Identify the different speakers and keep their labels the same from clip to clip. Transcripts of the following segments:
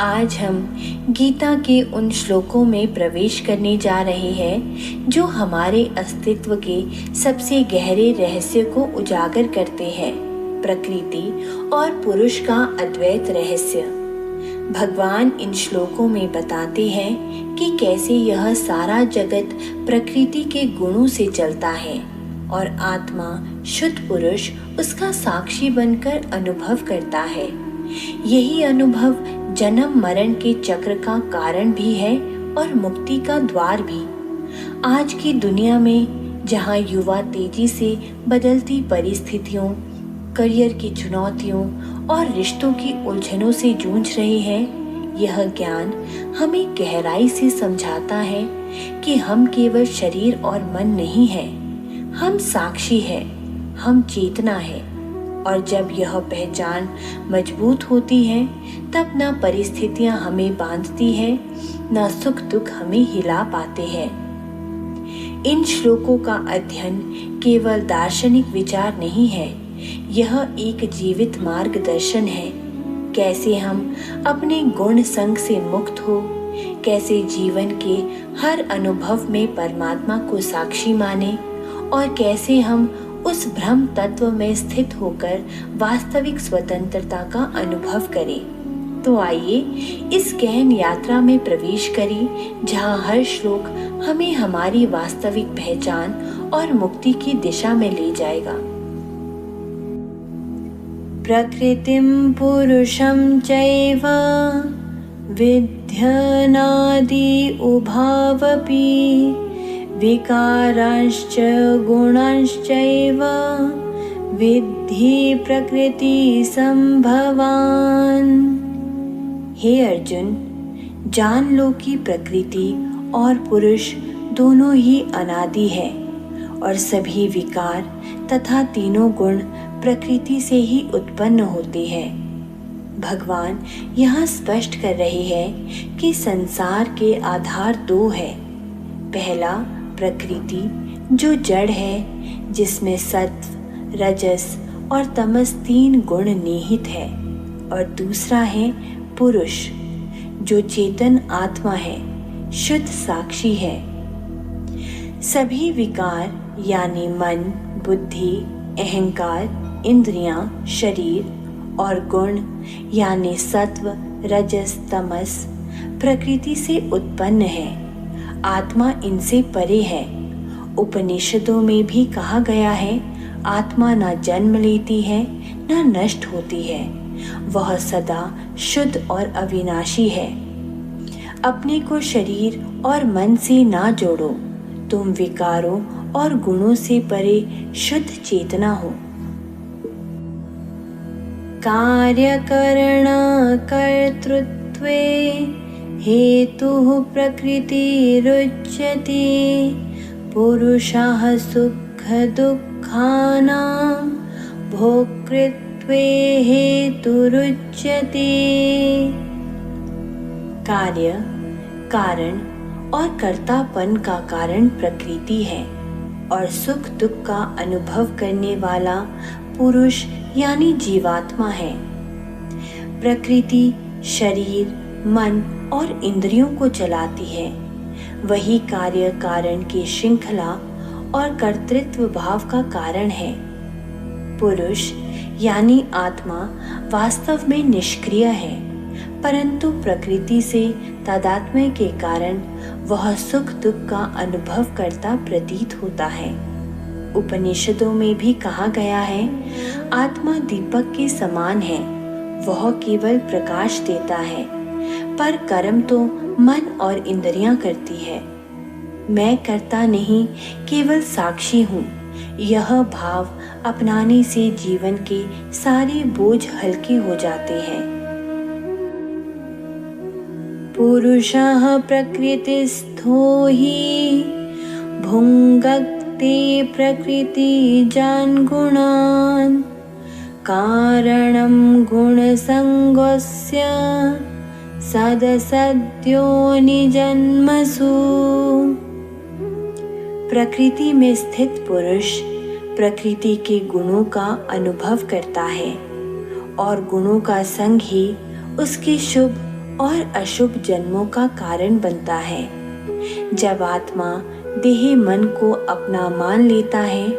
Speaker 1: आज हम गीता के उन श्लोकों में प्रवेश करने जा रहे हैं जो हमारे अस्तित्व के सबसे गहरे रहस्य को उजागर करते हैं, प्रकृति और पुरुष का अद्वैत रहस्य। भगवान इन श्लोकों में बताते हैं कि कैसे यह सारा जगत प्रकृति के गुणों से चलता है और आत्मा शुद्ध पुरुष उसका साक्षी बनकर अनुभव करता है। यही अनुभव जन्म मरण के चक्र का कारण भी है और मुक्ति का द्वार भी। आज की दुनिया में जहाँ युवा तेजी से बदलती परिस्थितियों, करियर की चुनौतियों और रिश्तों की उलझनों से जूझ रहे हैं, यह ज्ञान हमें गहराई से समझाता है कि हम केवल शरीर और मन नहीं हैं, हम साक्षी हैं, हम चेतना है। और जब यह पहचान मजबूत होती है तब न परिस्थितियां हमें बांधती है, न सुख दुख हमें हिला पाते हैं। इन श्लोकों का अध्ययन केवल दार्शनिक विचार नहीं है, यह एक जीवित मार्गदर्शन है। कैसे हम अपने गुण संग से मुक्त हो, कैसे जीवन के हर अनुभव में परमात्मा को साक्षी माने और कैसे हम उस ब्रह्म तत्व में स्थित होकर वास्तविक स्वतंत्रता का अनुभव करें। तो आइए इस गहन यात्रा में प्रवेश करें जहाँ हर श्लोक हमें हमारी वास्तविक पहचान और मुक्ति की दिशा में ले जाएगा। प्रकृतिं पुरुषं चैव विद्यनादि उभावपि विकारांश्च गुणांश्चैव विद्धि प्रकृति संभवान। हे अर्जुन, जान लो कि प्रकृति और पुरुष दोनों ही अनादि है और सभी विकार तथा तीनों गुण प्रकृति से ही उत्पन्न होते हैं। भगवान यहाँ स्पष्ट कर रहे हैं कि संसार के आधार दो है। पहला प्रकृति जो जड़ है, जिसमें सत्व, रजस और तमस तीन गुण निहित है, और दूसरा है पुरुष जो चेतन आत्मा है, शुद्ध साक्षी है। सभी विकार यानी मन, बुद्धि, अहंकार, इंद्रियां, शरीर और गुण यानी सत्व, रजस, तमस प्रकृति से उत्पन्न है। आत्मा इनसे परे है। उपनिषदों में भी कहा गया है, आत्मा न जन्म लेती है न नष्ट होती है, वह सदा शुद्ध और अविनाशी है। अपने को शरीर और मन से ना जोड़ो, तुम विकारों और गुणों से परे शुद्ध चेतना हो। कार्यकरण कर्तृत्वे हेतुः प्रकृतिरुच्यते पुरुषः सुख दुःखानां भोक्तृत्वे हेतुरुच्यते। कार्य, कारण और कर्तापन का कारण प्रकृति है और सुख दुख का अनुभव करने वाला पुरुष यानी जीवात्मा है। प्रकृति शरीर, मन और इंद्रियों को चलाती है। वही कार्य कारण की श्रृंखला और कर्तृत्व भाव का कारण है। पुरुष यानी आत्मा वास्तव में निष्क्रिय है, परंतु प्रकृति से तादात्म्य के कारण वह सुख दुख का अनुभव करता प्रतीत होता है। उपनिषदों में भी कहा गया है, आत्मा दीपक के समान है, वह केवल प्रकाश देता है, पर कर्म तो मन और इंद्रियां करती है। मैं करता नहीं, केवल साक्षी हूँ। यह भाव अपनाने से जीवन के सारे बोझ हल्के हो जाते हैं। पुरुषः प्रकृतिस्थो हि भुङ्क्ते प्रकृतिजान् गुणान् कारणं गुणसङ्गस्य सदसद्यो निजन्मसु। प्रकृति में स्थित पुरुष प्रकृति के गुणों का अनुभव करता है और गुणों का संग ही उसके शुभ और अशुभ जन्मों का कारण बनता है। जब आत्मा देह मन को अपना मान लेता है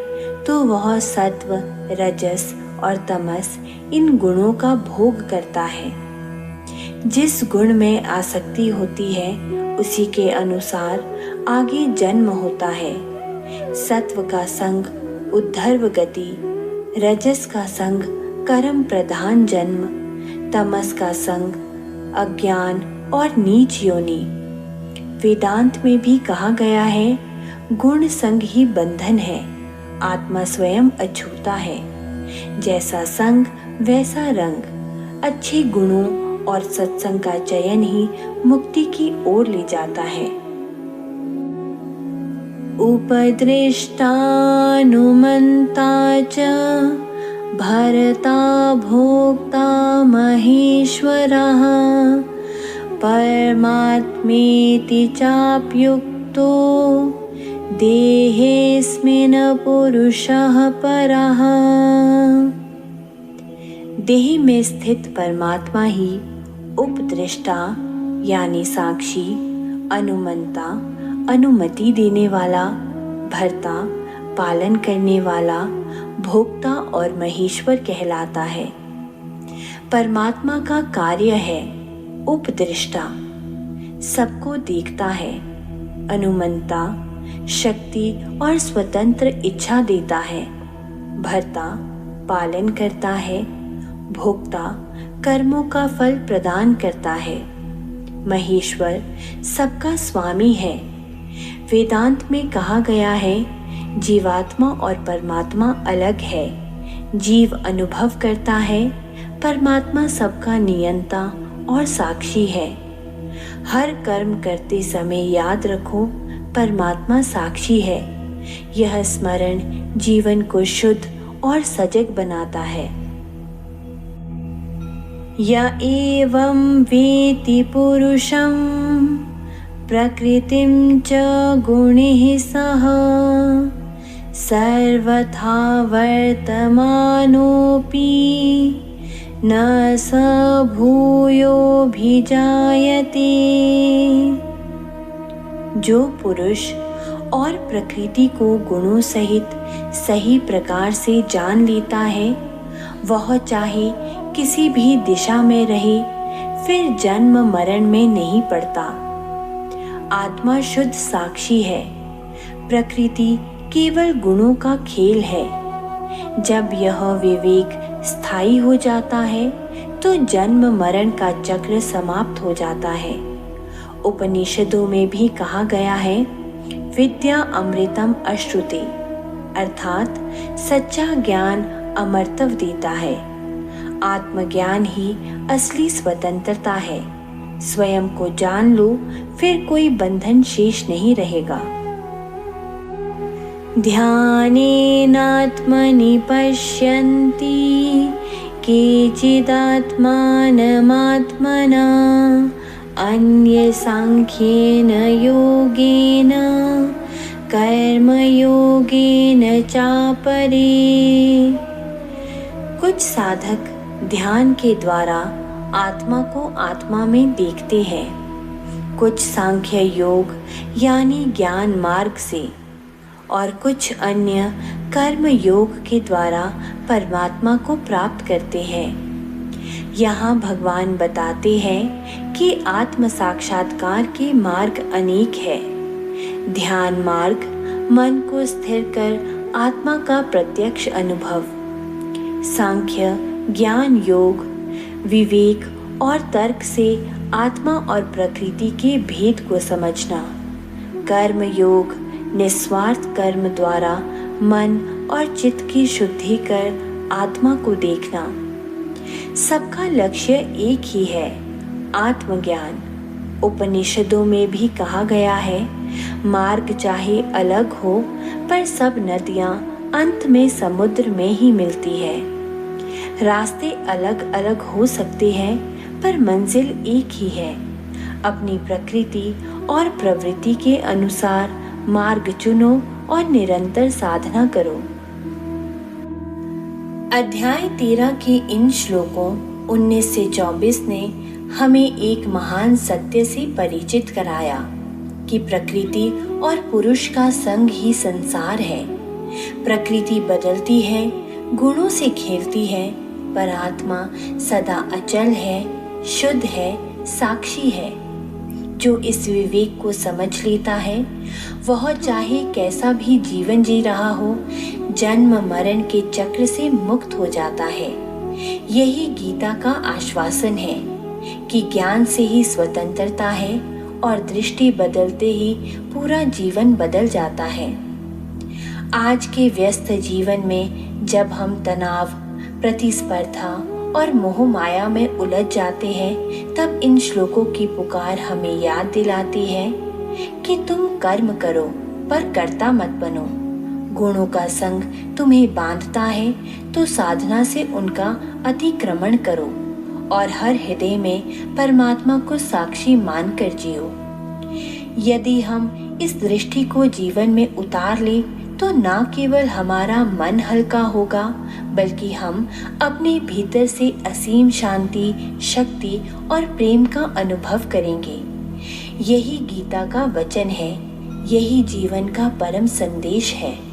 Speaker 1: तो वह सत्व, रजस और तमस इन गुणों का भोग करता है। जिस गुण में आसक्ति होती है उसी के अनुसार आगे जन्म होता है। सत्व का संग उद्धर्व गति, रजस का संग कर्म प्रधान जन्म, तमस का संग अज्ञान और नीच योनि। वेदांत में भी कहा गया है, गुण संग ही बंधन है, आत्मा स्वयं अछूता है। जैसा संग वैसा रंग। अच्छे गुणों और सत्संग का चयन ही मुक्ति की ओर ले जाता है। उपदृष्टानुमन्ता च भर्ता भोक्ता महेश्वरः परमात्मेति चाप्युक्तो देहेऽस्मिन् पुरुषः परः। देह में स्थित परमात्मा ही उपदृष्टा यानी साक्षी, अनुमंता अनुमति देने वाला, भर्ता पालन करने वाला, भोक्ता और महेश्वर कहलाता है। परमात्मा का कार्य है उपदृष्टा, सबको देखता है, अनुमंता शक्ति और स्वतंत्र इच्छा देता है, भर्ता पालन करता है, भोक्ता कर्मों का फल प्रदान करता है, महेश्वर सबका स्वामी है। वेदांत में कहा गया है, जीवात्मा और परमात्मा अलग है। जीव अनुभव करता है, परमात्मा सबका नियंता और साक्षी है। हर कर्म करते समय याद रखो, परमात्मा साक्षी है। यह स्मरण जीवन को शुद्ध और सजग बनाता है। य एवं वेति पुरुषं प्रकृतिं च गुणैः सह सर्वथा वर्तमानोऽपि न स भूयोऽभिजायते। जो पुरुष और प्रकृति को गुणों सहित सही प्रकार से जान लेता है, वह चाहे किसी भी दिशा में रहे, फिर जन्म मरण में नहीं पड़ता। आत्मा शुद्ध साक्षी है, प्रकृति केवल गुणों का खेल है। जब यह विवेक स्थायी हो जाता है तो जन्म मरण का चक्र समाप्त हो जाता है। उपनिषदों में भी कहा गया है, विद्या अमृतम अश्नुते, अर्थात सच्चा ज्ञान अमरत्व देता है। आत्मज्ञान ही असली स्वतंत्रता है। स्वयं को जान लो, फिर कोई बंधन शेष नहीं रहेगा। ध्यानेनात्मनि पश्यन्ति केचिदात्मानमात्मना अन्ये सांख्येन योगेन कर्मयोगेन चापरे। कुछ साधक ध्यान के द्वारा आत्मा को आत्मा में देखते हैं, कुछ सांख्य योग यानी ज्ञान मार्ग से, और कुछ अन्य कर्म योग के द्वारा परमात्मा को प्राप्त करते हैं। यहाँ भगवान बताते हैं कि आत्म साक्षात्कार के मार्ग अनेक है। ध्यान मार्ग मन को स्थिर कर आत्मा का प्रत्यक्ष अनुभव, सांख्य ज्ञान योग विवेक और तर्क से आत्मा और प्रकृति के भेद को समझना, कर्म योग निस्वार्थ कर्म द्वारा मन और चित्त की शुद्धि कर आत्मा को देखना। सबका लक्ष्य एक ही है, आत्मज्ञान। उपनिषदों में भी कहा गया है, मार्ग चाहे अलग हो पर सब नदियां अंत में समुद्र में ही मिलती है। रास्ते अलग अलग हो सकते हैं पर मंजिल एक ही है। अपनी प्रकृति और प्रवृत्ति के अनुसार मार्ग चुनो और निरंतर साधना करो। अध्याय 13 के इन श्लोकों 19 से 24 ने हमें एक महान सत्य से परिचित कराया कि प्रकृति और पुरुष का संग ही संसार है। प्रकृति बदलती है, गुणों से घेरती है, पर आत्मा सदा अचल है, शुद्ध है, साक्षी है। जो इस विवेक को समझ लेता है वह चाहे कैसा भी जीवन जी रहा हो, जन्म मरण के चक्र से मुक्त हो जाता है। यही गीता का आश्वासन है कि ज्ञान से ही स्वतंत्रता है और दृष्टि बदलते ही पूरा जीवन बदल जाता है। आज के व्यस्त जीवन में जब हम तनाव, प्रतिस्पर्धा और मोह माया में उलझ जाते हैं, तब इन श्लोकों की पुकार हमें याद दिलाती है कि तुम कर्म करो पर कर्ता मत बनो। गुणों का संग तुम्हें बांधता है तो साधना से उनका अतिक्रमण करो और हर हृदय में परमात्मा को साक्षी मानकर जियो। यदि हम इस दृष्टि को जीवन में उतार ले तो न केवल हमारा मन हल्का होगा, बल्कि हम अपने भीतर से असीम शांति, शक्ति और प्रेम का अनुभव करेंगे। यही गीता का वचन है, यही जीवन का परम संदेश है।